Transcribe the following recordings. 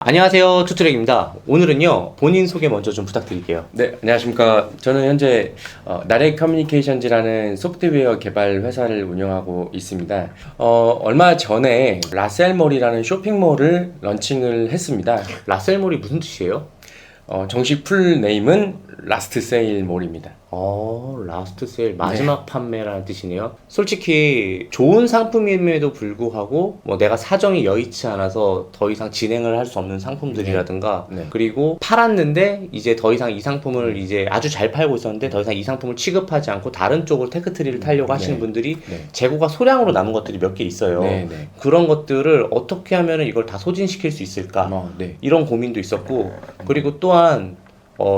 안녕하세요, 투트랙입니다. 오늘은요, 본인 소개 먼저 좀 부탁드릴게요. 네, 안녕하십니까. 저는 현재 나렉 커뮤니케이션즈라는 소프트웨어 개발 회사를 운영하고 있습니다. 얼마 전에 라셀몰이라는 쇼핑몰을 런칭을 했습니다. 라셀몰이 무슨 뜻이에요? 정식 풀 네임은 라스트 세일 몰입니다. 라스트 세일, 마지막 판매라는 뜻이네요. 솔직히 좋은 상품임에도 불구하고 뭐 내가 사정이 여의치 않아서 더 이상 진행을 할 수 없는 상품들이라든가 네. 그리고 팔았는데 이제 더 이상 이 상품을 이제 아주 잘 팔고 있었는데 더 이상 이 상품을 취급하지 않고 다른 쪽으로 테크트리를 타려고 하시는 네. 분들이 네. 재고가 소량으로 남은 것들이 몇 개 있어요. 네, 네. 그런 것들을 어떻게 하면 이걸 다 소진시킬 수 있을까? 네. 이런 고민도 있었고 그리고 또한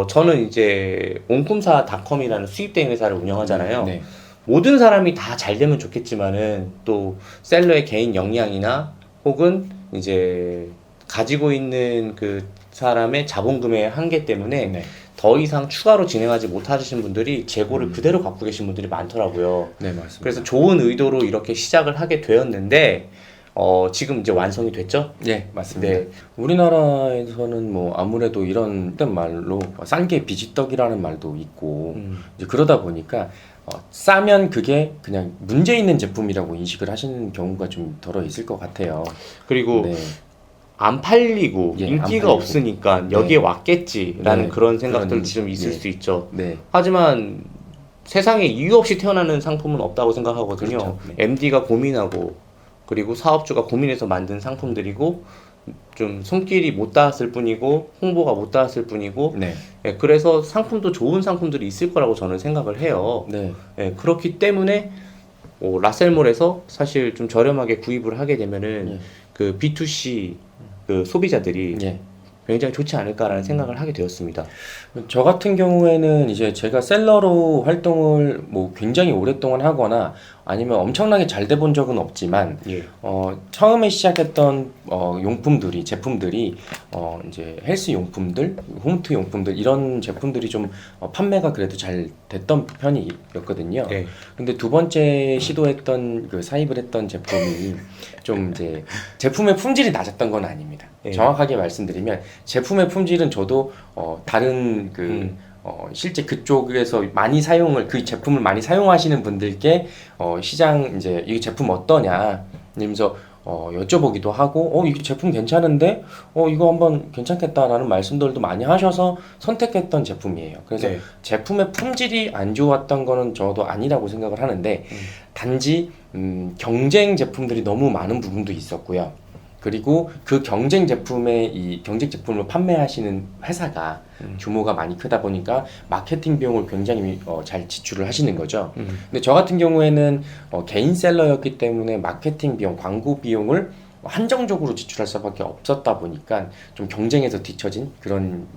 저는 이제 온꿈사닷컴이라는 수입대행 회사를 운영하잖아요. 네. 모든 사람이 다 잘 되면 좋겠지만은 또 셀러의 개인 역량이나 혹은 이제 가지고 있는 그 사람의 자본금의 한계 때문에 네. 더 이상 추가로 진행하지 못하시는 분들이 재고를 그대로 갖고 계신 분들이 많더라고요. 네, 맞습니다. 그래서 좋은 의도로 이렇게 시작을 하게 되었는데 지금 이제 완성이 됐죠? 네, 맞습니다. 네. 우리나라에서는 뭐 아무래도 이런 말로 싼 게 비지떡이라는 말도 있고 이제 그러다 보니까 싸면 그게 그냥 문제 있는 제품이라고 인식을 하시는 경우가 좀 덜어 있을 것 같아요. 그리고 네. 안 팔리고 예, 안 인기가 팔리고. 없으니까 여기에 네. 왔겠지라는 네, 그런 생각들도 그런 좀 있을 예. 수 있죠. 네. 하지만 세상에 이유 없이 태어나는 상품은 없다고 생각하거든요. 그렇죠. 네. MD가 고민하고 그리고 사업주가 고민해서 만든 상품들이고 좀 손길이 못 닿았을 뿐이고 홍보가 못 닿았을 뿐이고 네. 예, 그래서 상품도 좋은 상품들이 있을 거라고 저는 생각을 해요. 네. 예, 그렇기 때문에 라셀몰에서 사실 좀 저렴하게 구입을 하게 되면은 예. 그 B2C 그 소비자들이 예. 굉장히 좋지 않을까라는 생각을 하게 되었습니다. 저 같은 경우에는 이제 제가 셀러로 활동을 뭐 굉장히 오랫동안 하거나 아니면 엄청나게 잘 돼 본 적은 없지만 예. 처음에 시작했던 용품들이 제품들이 이제 헬스 용품들, 홈트 용품들 이런 제품들이 좀 판매가 그래도 잘 됐던 편이었거든요. 네. 근데 두 번째 시도했던 그 사입을 했던 제품이 좀 이제 제품의 품질이 낮았던 건 아닙니다. 네. 정확하게 말씀드리면 제품의 품질은 저도 다른 실제 그쪽에서 많이 사용을 그 제품을 많이 사용하시는 분들께 시장 이제 이 제품 어떠냐 이러면서 여쭤보기도 하고 이 제품 괜찮은데 이거 한번 괜찮겠다라는 말씀들도 많이 하셔서 선택했던 제품이에요. 그래서 네. 제품의 품질이 안 좋았던 거는 저도 아니라고 생각을 하는데 단지 경쟁 제품들이 너무 많은 부분도 있었고요. 그리고 그 경쟁 제품을 판매하시는 회사가 규모가 많이 크다 보니까 마케팅 비용을 굉장히 잘 지출을 하시는 거죠. 근데 저 같은 경우에는 개인 셀러였기 때문에 마케팅 비용, 광고 비용을 한정적으로 지출할 수밖에 없었다 보니까 좀 경쟁에서 뒤처진 그런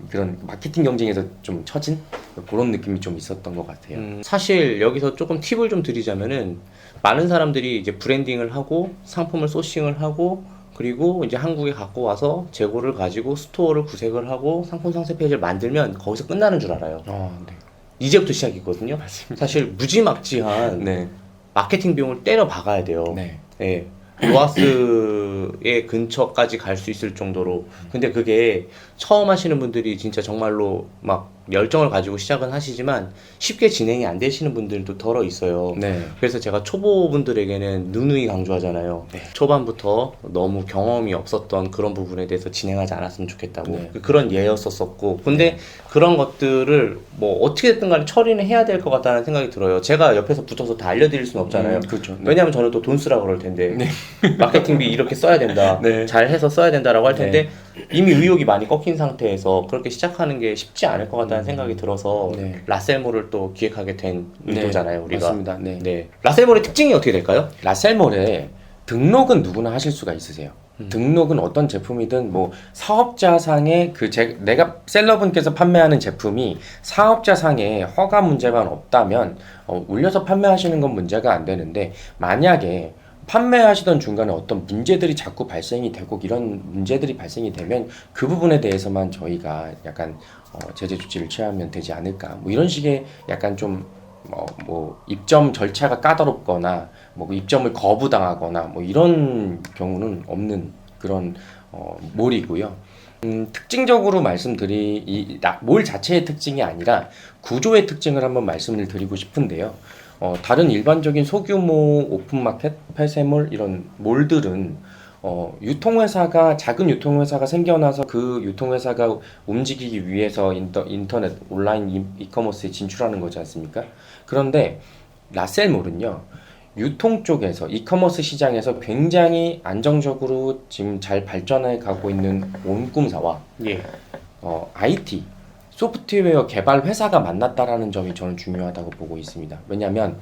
마케팅 경쟁에서 좀 처진 그런 느낌이 좀 있었던 것 같아요. 사실 여기서 조금 팁을 좀 드리자면은 많은 사람들이 이제 브랜딩을 하고 상품을 소싱을 하고 그리고 이제 한국에 갖고 와서 재고를 가지고 스토어를 구색을 하고 상품 상세 페이지를 만들면 거기서 끝나는 줄 알아요. 네. 이제부터 시작이거든요. 사실 무지막지한 네. 마케팅 비용을 때려 박아야 돼요. 네. 예. 로아스의 근처까지 갈 수 있을 정도로. 근데 그게 처음 하시는 분들이 진짜 정말로 막 열정을 가지고 시작은 하시지만 쉽게 진행이 안 되시는 분들도 덜어 있어요. 네. 그래서 제가 초보분들에게는 누누이 강조하잖아요. 네. 초반부터 너무 경험이 없었던 그런 부분에 대해서 진행하지 않았으면 좋겠다고. 네. 그런 예였었고. 근데 그런 것들을 뭐 어떻게 됐든 간에 처리는 해야 될 것 같다는 생각이 들어요. 제가 옆에서 붙어서 다 알려드릴 수는 없잖아요. 그렇죠. 네. 왜냐하면 저는 또 돈 쓰라 그럴 텐데. 네. 마케팅비 이렇게 써야 된다. 네. 잘 해서 써야 된다라고 할 텐데 이미 의욕이 많이 꺾인 상태에서 그렇게 시작하는 게 쉽지 않을 것 같다는 생각이 들어서 네. 라셀몰을 또 기획하게 된 네. 의도잖아요, 우리가. 맞습니다. 네. 라셀몰의 특징이 어떻게 될까요? 라셀몰에 등록은 누구나 하실 수가 있으세요. 등록은 어떤 제품이든 뭐 사업자상의 내가 셀러분께서 판매하는 제품이 사업자상의 허가 문제만 없다면 울려서 판매하시는 건 문제가 안 되는데 만약에 판매하시던 중간에 어떤 문제들이 자꾸 발생이 되고 이런 문제들이 발생이 되면 그 부분에 대해서만 저희가 약간 제재 조치를 취하면 되지 않을까 뭐 이런 식의 약간 좀 뭐 입점 절차가 까다롭거나 뭐 입점을 거부당하거나 뭐 이런 경우는 없는 그런 몰이고요. 특징적으로 몰 자체의 특징이 아니라 구조의 특징을 한번 말씀을 드리고 싶은데요. 다른 일반적인 소규모 오픈마켓, 폐쇄몰 이런 몰들은 작은 유통회사가 생겨나서 그 유통회사가 움직이기 위해서 인터넷, 온라인 이커머스에 진출하는 거지 않습니까? 그런데 라셀몰은요, 유통 쪽에서, 이커머스 시장에서 굉장히 안정적으로 지금 잘 발전해 가고 있는 온꿈사와 예. IT, 소프트웨어 개발 회사가 만났다라는 점이 저는 중요하다고 보고 있습니다. 왜냐하면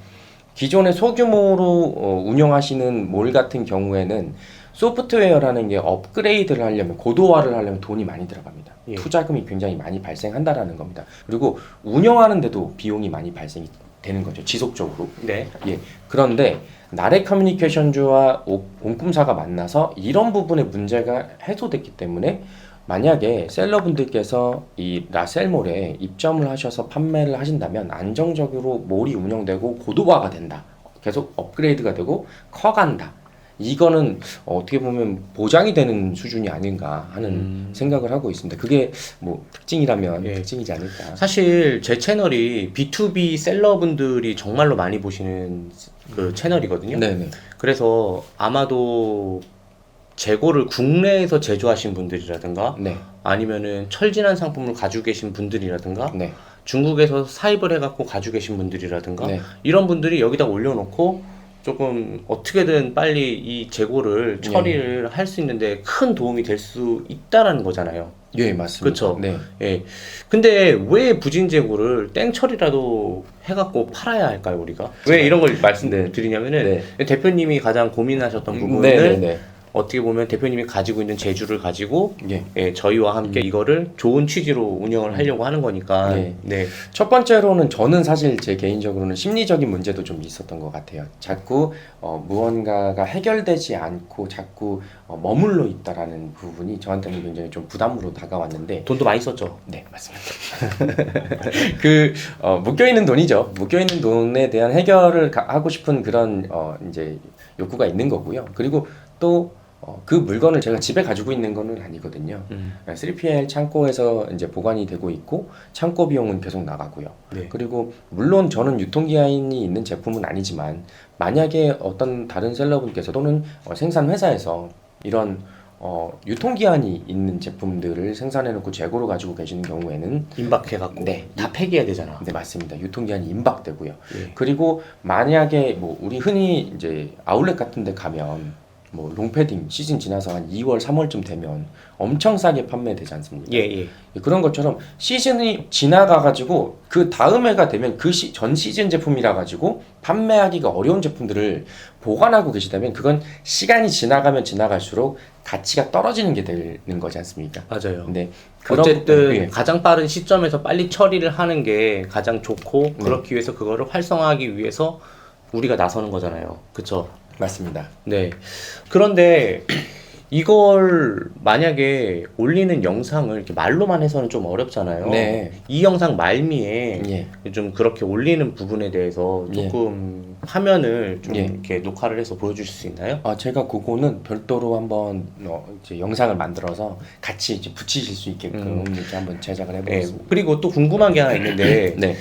기존의 소규모로 운영하시는 몰 같은 경우에는 소프트웨어라는 게 업그레이드를 하려면, 고도화를 하려면 돈이 많이 들어갑니다. 예. 투자금이 굉장히 많이 발생한다라는 겁니다. 그리고 운영하는데도 비용이 많이 발생이 되는 거죠, 지속적으로. 네. 예. 그런데 나래 커뮤니케이션즈와 온꿈사가 만나서 이런 부분의 문제가 해소됐기 때문에 만약에 셀러분들께서 이 라셀몰에 입점을 하셔서 판매를 하신다면 안정적으로 몰이 운영되고 고도화가 된다. 계속 업그레이드가 되고 커간다. 이거는 어떻게 보면 보장이 되는 수준이 아닌가 하는 생각을 하고 있습니다. 그게 뭐 특징이라면 예. 특징이지 않을까. 사실 제 채널이 B2B 셀러분들이 정말로 많이 보시는 그 채널이거든요. 네네. 그래서 아마도 재고를 국내에서 제조하신 분들이라든가 네. 아니면은 철진한 상품을 가지고 계신 분들이라든가 네. 중국에서 사입을 해갖고 가지고 계신 분들이라든가 네. 이런 분들이 여기다 올려놓고 조금 어떻게든 빨리 이 재고를 처리를 할 수 있는데 큰 도움이 될 수 있다라는 거잖아요. 예, 맞습니다. 그쵸? 네. 예. 근데 왜 부진 재고를 땡처리라도 해갖고 팔아야 할까요, 우리가? 왜 이런 걸 말씀드리냐면은 대표님이 가장 고민하셨던 부분을 네. 어떻게 보면 대표님이 가지고 있는 재주를 가지고 예. 예, 저희와 함께 이거를 좋은 취지로 운영을 하려고 하는 거니까 네. 네. 첫 번째로는 저는 사실 제 개인적으로는 심리적인 문제도 좀 있었던 것 같아요. 자꾸 무언가가 해결되지 않고 자꾸 머물러 있다라는 부분이 저한테는 굉장히 좀 부담으로 다가왔는데 돈도 많이 썼죠. 네, 맞습니다. 묶여있는 돈이죠. 묶여있는 돈에 대한 해결을 하고 싶은 그런 이제 욕구가 있는 거고요. 그리고 또 그 물건을 제가 집에 가지고 있는 거는 아니거든요. 3PL 창고에서 이제 보관이 되고 있고 창고 비용은 계속 나가고요. 네. 그리고 물론 저는 유통기한이 있는 제품은 아니지만 만약에 어떤 다른 셀러분께서 또는 생산 회사에서 이런 유통기한이 있는 제품들을 생산해놓고 재고로 가지고 계시는 경우에는 임박해갖고 네. 다 폐기해야 되잖아. 네, 맞습니다. 유통기한이 임박되고요. 예. 그리고 만약에 뭐 우리 흔히 이제 아울렛 같은 데 가면 뭐 롱패딩 시즌 지나서 한 2월, 3월쯤 되면 엄청 싸게 판매되지 않습니까? 예. 그런 것처럼 시즌이 지나가가지고 그 다음 해가 되면 그 전 시즌 제품이라 가지고 판매하기가 어려운 제품들을 보관하고 계시다면 그건 시간이 지나가면 지나갈수록 가치가 떨어지는 게 되는 거지 않습니까? 맞아요. 네. 어쨌든 예. 가장 빠른 시점에서 빨리 처리를 하는 게 가장 좋고 그렇기 위해서 그거를 활성화하기 위해서 우리가 나서는 거잖아요. 그쵸? 맞습니다. 네. 그런데 이걸 만약에 올리는 영상을 이렇게 말로만 해서는 좀 어렵잖아요. 네. 이 영상 말미에 예. 좀 그렇게 올리는 부분에 대해서 조금 화면을 좀 이렇게 녹화를 해서 보여주실 수 있나요? 제가 그거는 별도로 한번 이제 영상을 만들어서 같이 이제 붙이실 수 있게끔 이렇게 한번 제작을 해보겠습니다. 네. 그리고 또 궁금한 게 하나 있는데 네.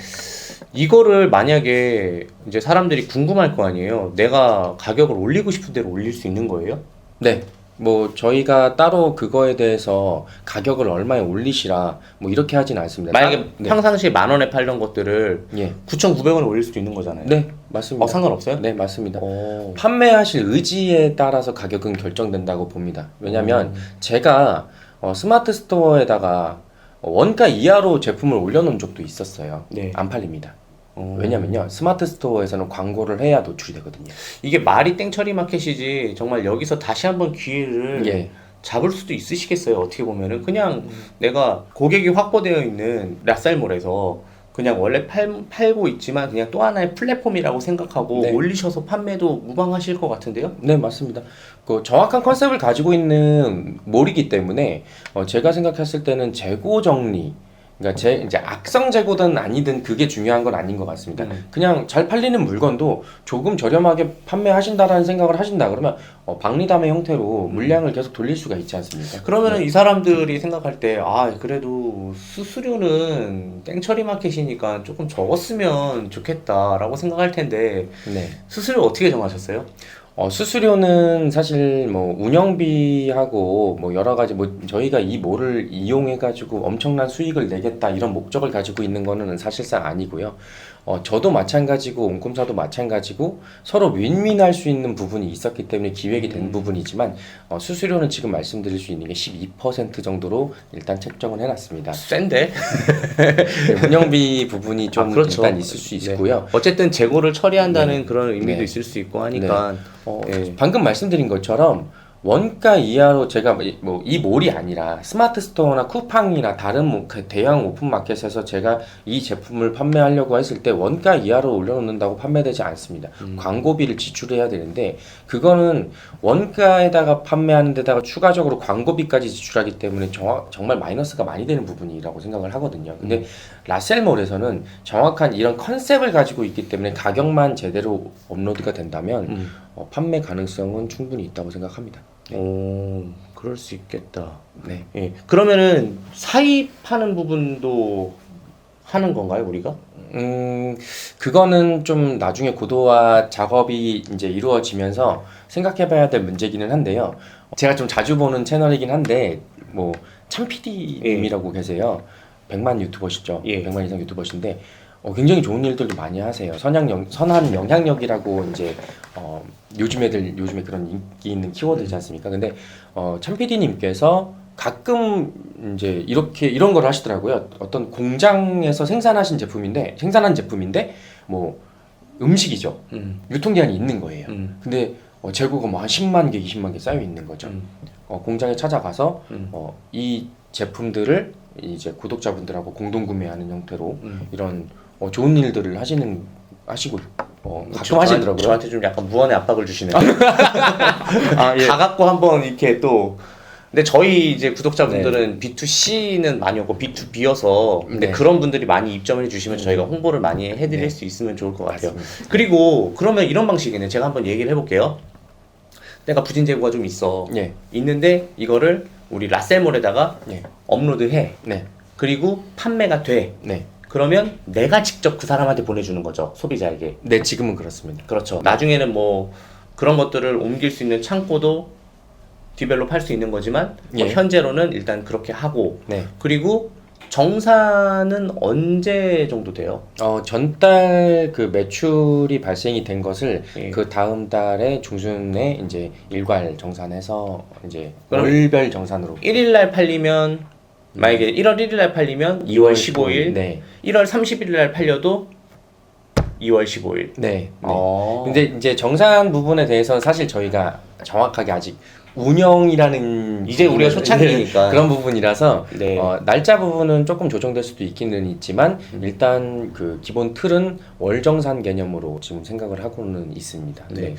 이거를 만약에 이제 사람들이 궁금할 거 아니에요. 내가 가격을 올리고 싶은 대로 올릴 수 있는 거예요? 네. 뭐 저희가 따로 그거에 대해서 가격을 얼마에 올리시라 뭐 이렇게 하진 않습니다. 만약에 평상시에 10,000원에 팔던 것들을 예. 9,900원에 올릴 수도 있는 거잖아요. 네, 맞습니다. 상관없어요? 네, 맞습니다. 오. 판매하실 의지에 따라서 가격은 결정된다고 봅니다. 왜냐하면 제가 스마트 스토어에다가 원가 이하로 제품을 올려놓은 적도 있었어요. 네. 안 팔립니다. 왜냐면요 스마트 스토어에서는 광고를 해야 노출이 되거든요. 이게 말이 땡처리 마켓이지 정말 여기서 다시 한번 기회를 예. 잡을 수도 있으시겠어요. 어떻게 보면은 그냥 내가 고객이 확보되어 있는 라쌀몰에서 그냥 원래 팔고 있지만 그냥 또 하나의 플랫폼이라고 생각하고 네. 올리셔서 판매도 무방하실 것 같은데요? 네, 맞습니다. 그 정확한 컨셉을 가지고 있는 몰이기 때문에 제가 생각했을 때는 재고 정리 그러니까 이제 악성 재고든 아니든 그게 중요한 건 아닌 것 같습니다. 그냥 잘 팔리는 물건도 조금 저렴하게 판매하신다라는 생각을 하신다 그러면 박리담의 형태로 물량을 계속 돌릴 수가 있지 않습니까? 그러면은 이 사람들이 생각할 때, 아, 그래도 수수료는 땡처리 마켓이니까 조금 적었으면 좋겠다라고 생각할 텐데, 네. 수수료 어떻게 정하셨어요? 수수료는 사실 뭐 운영비하고 뭐 여러 가지 뭐 저희가 이 몰을 이용해 가지고 엄청난 수익을 내겠다 이런 목적을 가지고 있는 거는 사실상 아니고요. 저도 마찬가지고 온꿈사도 마찬가지고 서로 윈윈할 수 있는 부분이 있었기 때문에 기획이 된 부분이지만 수수료는 지금 말씀드릴 수 있는 게 12% 정도로 일단 책정을 해놨습니다. 센데? 네, 운영비 부분이 좀 그렇죠. 일단 있을 수 있고요. 어쨌든 재고를 처리한다는 그런 의미도 네. 있을 수 있고 하니까. 예. 방금 말씀드린 것처럼 원가 이하로 제가 뭐 이 몰이 아니라 스마트 스토어나 쿠팡이나 다른 뭐 대형 오픈마켓에서 제가 이 제품을 판매하려고 했을 때 원가 이하로 올려놓는다고 판매되지 않습니다. 광고비를 지출해야 되는데 그거는 원가에다가 판매하는 데다가 추가적으로 광고비까지 지출하기 때문에 정말 마이너스가 많이 되는 부분이라고 생각을 하거든요. 근데 라셀몰에서는 정확한 이런 컨셉을 가지고 있기 때문에 가격만 제대로 업로드가 된다면 판매 가능성은 충분히 있다고 생각합니다. 오, 그럴 수 있겠다. 네. 예. 그러면은 사입하는 부분도 하는 건가요, 우리가? 그거는 좀 나중에 고도화 작업이 이제 이루어지면서 생각해봐야 될 문제기는 한데요. 제가 좀 자주 보는 채널이긴 한데 뭐 참PD님이라고 계세요. 100만 유튜버시죠. 예. 100만 이상 유튜버신데 굉장히 좋은 일들도 많이 하세요. 선한 영향력이라고 이제 요즘에 그런 인기 있는 키워드지 않습니까? 근데 참PD님께서 가끔 이제 이런 걸 하시더라고요. 어떤 공장에서 생산한 제품인데 뭐 음식이죠. 유통기한이 있는 거예요. 근데 재고가 뭐 한 10만 개, 20만 개 쌓여 있는 거죠. 공장에 찾아가서 이 제품들을 이제 구독자분들하고 공동 구매하는 형태로 이런 좋은 일들을 하시고 가끔 하시더라고요. 저한테 좀 약간 무언의 압박을 주시네요. 예. 다 갖고 한번 이렇게 또. 근데 저희 이제 구독자분들은 B2C는 많이 없고 B2B여서 근데 그런 분들이 많이 입점을 해주시면 저희가 홍보를 많이 해드릴 수 있으면 좋을 것 같아요. 맞습니다. 그리고 그러면 이런 방식이네. 제가 한번 얘기를 해볼게요. 내가 부진 재고가 좀 있어. 예. 있는데 이거를 우리 라셀몰에다가 업로드해. 네. 그리고 판매가 돼. 네. 그러면 내가 직접 그 사람한테 보내주는 거죠. 소비자에게. 네, 지금은 그렇습니다. 그렇죠. 나중에는 뭐 그런 것들을 옮길 수 있는 창고도 디벨롭 할 수 있는 거지만 현재로는 일단 그렇게 하고 그리고 정산은 언제 정도 돼요? 전달 그 매출이 발생이 된 것을 그 다음 달에 중순에 이제 일괄 정산해서 이제 월별 정산으로 1일 날 팔리면 만약에 1월 1일 날 팔리면 2월 15일, 1월 31일 날 팔려도 2월 15일. 네. 근데 이제 정산 부분에 대해서는 사실 저희가 정확하게 아직 운영이라는 이제 우리가 초창기니까 그런 부분이라서 네. 날짜 부분은 조금 조정될 수도 있기는 있지만 일단 그 기본 틀은 월정산 개념으로 지금 생각을 하고는 있습니다. 네.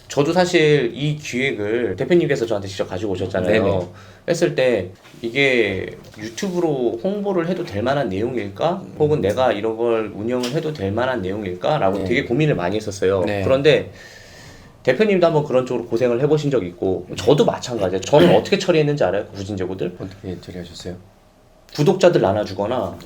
저도 사실 이 기획을 대표님께서 저한테 직접 가지고 오셨잖아요. 네네. 했을 때 이게 유튜브로 홍보를 해도 될 만한 내용일까? 혹은 내가 이런 걸 운영을 해도 될 만한 내용일까? 라고 되게 고민을 많이 했었어요. 그런데 대표님도 한번 그런 쪽으로 고생을 해보신 적 있고 저도 마찬가지예요. 저는 어떻게 처리했는지 알아요? 부진 재고들? 어떻게 처리하셨어요? 구독자들 나눠주거나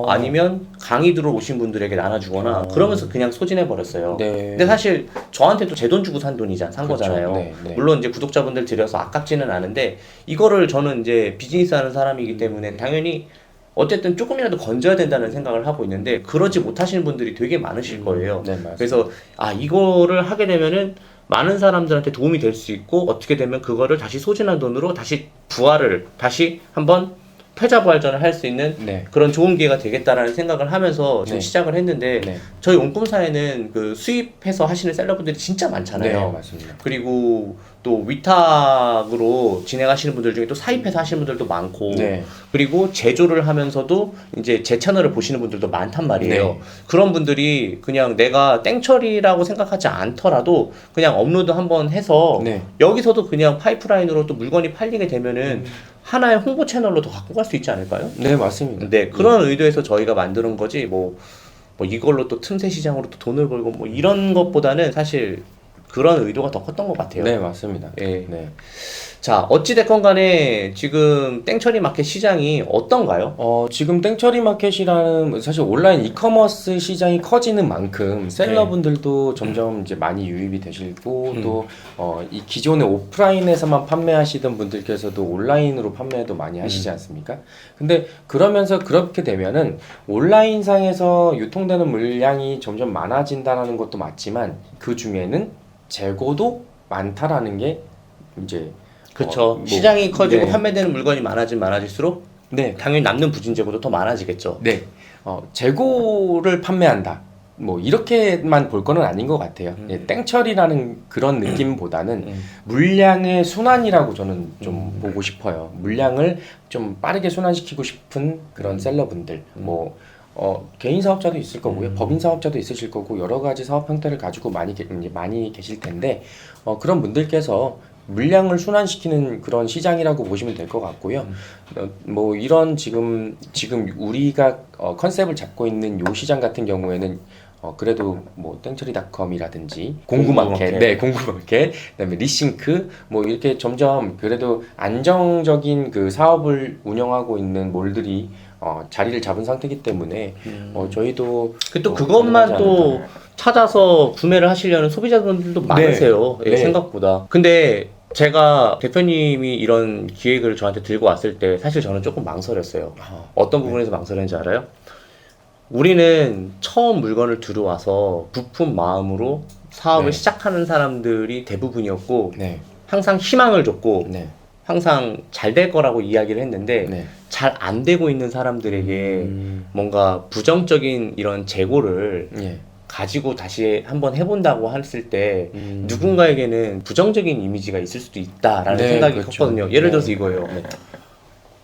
아니면 강의 들어오신 분들에게 나눠주거나 그러면서 그냥 소진해버렸어요. 근데 사실 저한테도 제 돈 주고 산 돈이잖아, 산 거잖아요. 물론 이제 구독자분들 들여서 아깝지는 않은데 이거를 저는 이제 비즈니스 하는 사람이기 때문에 당연히 어쨌든 조금이라도 건져야 된다는 생각을 하고 있는데 그러지 못하시는 분들이 되게 많으실 거예요. 그래서 이거를 하게 되면은 많은 사람들한테 도움이 될 수 있고 어떻게 되면 그거를 다시 소진한 돈으로 다시 부활을 다시 한번 패자부활전을 할 수 있는 그런 좋은 기회가 되겠다라는 생각을 하면서 지금 시작을 했는데 저희 온꿈사에는 그 수입해서 하시는 셀러분들이 진짜 많잖아요. 맞습니다. 그리고 또 위탁으로 진행하시는 분들 중에 또 사입해서 하시는 분들도 많고 네. 그리고 제조를 하면서도 이제 제 채널을 보시는 분들도 많단 말이에요. 네. 그런 분들이 그냥 내가 땡처리라고 생각하지 않더라도 그냥 업로드 한번 해서 네. 여기서도 그냥 파이프라인으로 또 물건이 팔리게 되면은 하나의 홍보 채널로 더 갖고 갈 수 있지 않을까요? 네, 맞습니다. 네, 그런 의도에서 저희가 만드는 거지 뭐 이걸로 또 틈새 시장으로 또 돈을 벌고 뭐 이런 것보다는 사실 그런 의도가 더 컸던 것 같아요. 네, 맞습니다. 예. 네. 자, 어찌됐건 간에 지금 땡처리 마켓 시장이 어떤가요? 지금 땡처리 마켓이라는 사실 온라인 이커머스 시장이 커지는 만큼 셀러분들도 점점 이제 많이 유입이 되시고 또 이 기존의 오프라인에서만 판매하시던 분들께서도 온라인으로 판매도 많이 하시지 않습니까? 근데 그러면서 그렇게 되면은 온라인상에서 유통되는 물량이 점점 많아진다는 것도 맞지만 그 중에는 재고도 많다라는 게 이제 그쵸. 뭐, 시장이 커지고 네. 판매되는 물건이 많아질수록 네. 당연히 남는 부진 재고도 더 많아지겠죠. 네. 재고를 판매한다. 뭐 이렇게만 볼 거는 아닌 것 같아요. 예, 땡처리라는 그런 느낌보다는 물량의 순환이라고 저는 좀 보고 싶어요. 물량을 좀 빠르게 순환시키고 싶은 그런 셀러분들, 뭐 개인 사업자도 있을 거고요, 법인 사업자도 있으실 거고 여러 가지 사업 형태를 가지고 많이 계실 텐데 그런 분들께서 물량을 순환시키는 그런 시장이라고 보시면 될 것 같고요. 뭐 이런 지금 우리가 컨셉을 잡고 있는 요 시장 같은 경우에는 그래도 뭐 땡처리닷컴이라든지 공구마켓, 네, 공구마켓, 그다음에 리싱크 뭐 이렇게 점점 그래도 안정적인 그 사업을 운영하고 있는 몰들이 자리를 잡은 상태이기 때문에 저희도 또 그것만 가능하지 또 않을까. 찾아서 구매를 하시려는 소비자분들도 많으세요. 예, 네. 생각보다. 근데 제가 대표님이 이런 기획을 저한테 들고 왔을 때 사실 저는 조금 망설였어요. 어떤 부분에서 망설였는지 알아요? 우리는 처음 물건을 들어와서 부품 마음으로 사업을 네. 시작하는 사람들이 대부분이었고 네, 항상 희망을 줬고 네, 항상 잘 될 거라고 이야기를 했는데 네. 잘 안 되고 있는 사람들에게 뭔가 부정적인 이런 재고를 예. 가지고 다시 한번 해본다고 했을 때 누군가에게는 부정적인 이미지가 있을 수도 있다라는 네, 생각이 그렇죠. 컸거든요. 예를 네. 들어서 이거예요.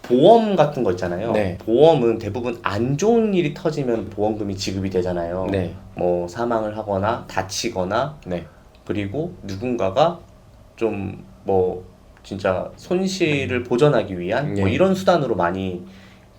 보험 같은 거 있잖아요. 네. 보험은 대부분 안 좋은 일이 터지면 보험금이 지급이 되잖아요. 네. 뭐 사망을 하거나 다치거나 네. 그리고 누군가가 좀 뭐 진짜 손실을 보전하기 위한 뭐 네. 이런 수단으로 많이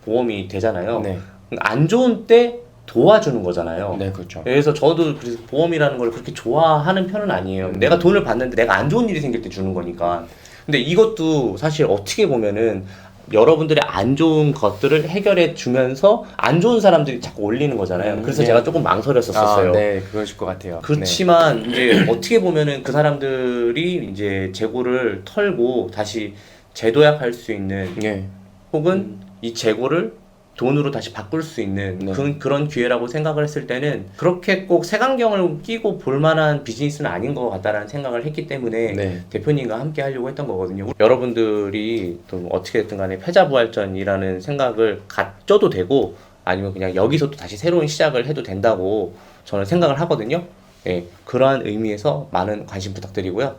보험이 되잖아요. 네. 안 좋은 때 도와주는 거잖아요. 네, 그렇죠. 그래서 저도 그래서 보험이라는 걸 그렇게 좋아하는 편은 아니에요. 내가 돈을 받는데 내가 안 좋은 일이 생길 때 주는 거니까. 근데 이것도 사실 어떻게 보면은 여러분들의 안 좋은 것들을 해결해 주면서 안 좋은 사람들이 자꾸 올리는 거잖아요. 그래서 네. 제가 조금 망설였었어요. 네, 그러실 것 같아요. 그렇지만 이제 어떻게 보면은 그 사람들이 이제 재고를 털고 다시 재도약할 수 있는 네. 혹은 이 재고를 돈으로 다시 바꿀 수 있는 네. 그런 기회라고 생각을 했을 때는 그렇게 꼭 색안경을 끼고 볼 만한 비즈니스는 아닌 것 같다라는 생각을 했기 때문에 네. 대표님과 함께 하려고 했던 거거든요. 여러분들이 또 어떻게 됐든 간에 패자부활전이라는 생각을 가져도 되고 아니면 그냥 여기서 또 다시 새로운 시작을 해도 된다고 저는 생각을 하거든요. 예, 그러한 의미에서 많은 관심 부탁드리고요.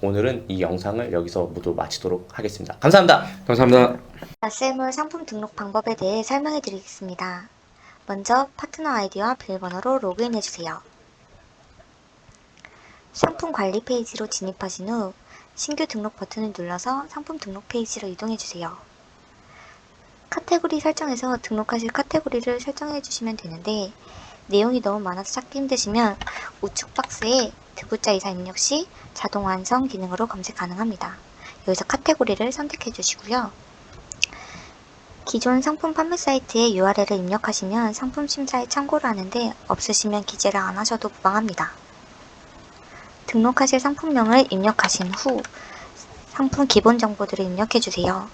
오늘은 이 영상을 여기서 모두 마치도록 하겠습니다. 감사합니다. 감사합니다. 납세물 상품 등록 방법에 대해 설명해 드리겠습니다. 먼저 파트너 아이디와 비밀번호로 로그인해 주세요. 상품 관리 페이지로 진입하신 후 신규 등록 버튼을 눌러서 상품 등록 페이지로 이동해 주세요. 카테고리 설정에서 등록하실 카테고리를 설정해 주시면 되는데 내용이 너무 많아서 찾기 힘드시면 우측 박스에 두 글자 이상 입력 시 자동 완성 기능으로 검색 가능합니다. 여기서 카테고리를 선택해 주시고요. 기존 상품 판매 사이트에 URL을 입력하시면 상품 심사에 참고를 하는데 없으시면 기재를 안 하셔도 무방합니다. 등록하실 상품명을 입력하신 후 상품 기본 정보들을 입력해 주세요.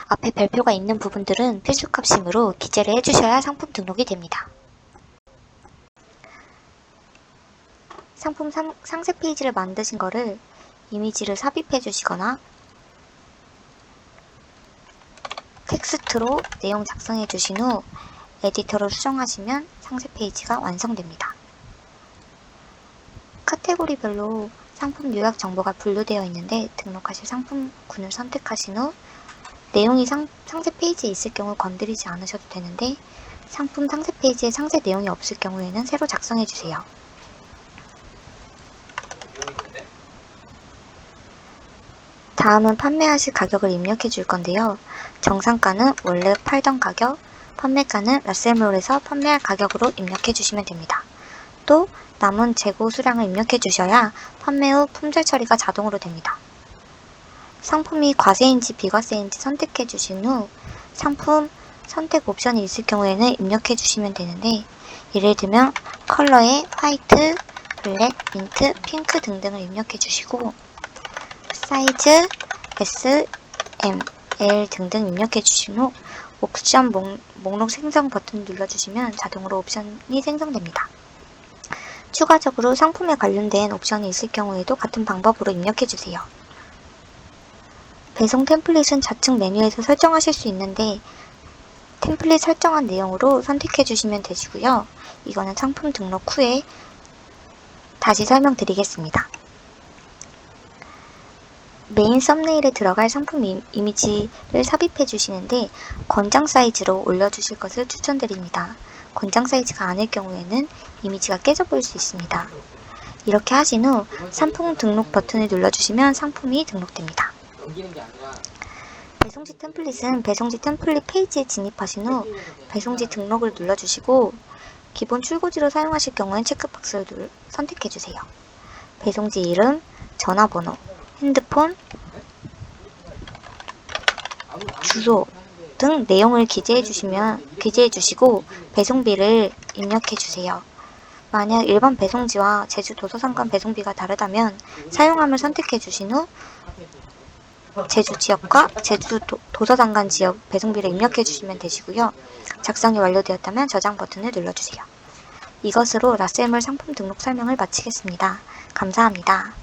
앞에 별표가 있는 부분들은 필수값이므로 기재를 해주셔야 상품 등록이 됩니다. 상품 상세 페이지를 만드신 거를 이미지를 삽입해 주시거나 텍스트로 내용 작성해 주신 후 에디터로 수정하시면 상세 페이지가 완성됩니다. 카테고리별로 상품 요약 정보가 분류되어 있는데 등록하실 상품군을 선택하신 후 내용이 상세 페이지에 있을 경우 건드리지 않으셔도 되는데 상품 상세 페이지에 상세 내용이 없을 경우에는 새로 작성해 주세요. 다음은 판매하실 가격을 입력해 줄 건데요. 정상가는 원래 팔던 가격, 판매가는 라셀몰에서 판매할 가격으로 입력해 주시면 됩니다. 또 남은 재고 수량을 입력해 주셔야 판매 후 품절 처리가 자동으로 됩니다. 상품이 과세인지 비과세인지 선택해 주신 후 상품 선택 옵션이 있을 경우에는 입력해 주시면 되는데 예를 들면 컬러에 화이트, 블랙, 민트, 핑크 등등을 입력해 주시고 사이즈 S, M, L 등등 입력해 주신 후 옵션 목록 생성 버튼 눌러주시면 자동으로 옵션이 생성됩니다. 추가적으로 상품에 관련된 옵션이 있을 경우에도 같은 방법으로 입력해 주세요. 배송 템플릿은 좌측 메뉴에서 설정하실 수 있는데 템플릿 설정한 내용으로 선택해 주시면 되시고요. 이거는 상품 등록 후에 다시 설명드리겠습니다. 메인 썸네일에 들어갈 상품 이미지를 삽입해 주시는데 권장 사이즈로 올려주실 것을 추천드립니다. 권장 사이즈가 아닐 경우에는 이미지가 깨져 보일 수 있습니다. 이렇게 하신 후 상품 등록 버튼을 눌러주시면 상품이 등록됩니다. 배송지 템플릿은 배송지 템플릿 페이지에 진입하신 후 배송지 등록을 눌러주시고 기본 출고지로 사용하실 경우엔 체크박스를 선택해주세요. 배송지 이름, 전화번호, 핸드폰, 주소 등 내용을 기재해 주시고 배송비를 입력해 주세요. 만약 일반 배송지와 제주 도서상관 배송비가 다르다면 사용함을 선택해 주신 후 제주 지역과 제주 도서상관 지역 배송비를 입력해 주시면 되시고요. 작성이 완료되었다면 저장 버튼을 눌러주세요. 이것으로 라셀몰 상품 등록 설명을 마치겠습니다. 감사합니다.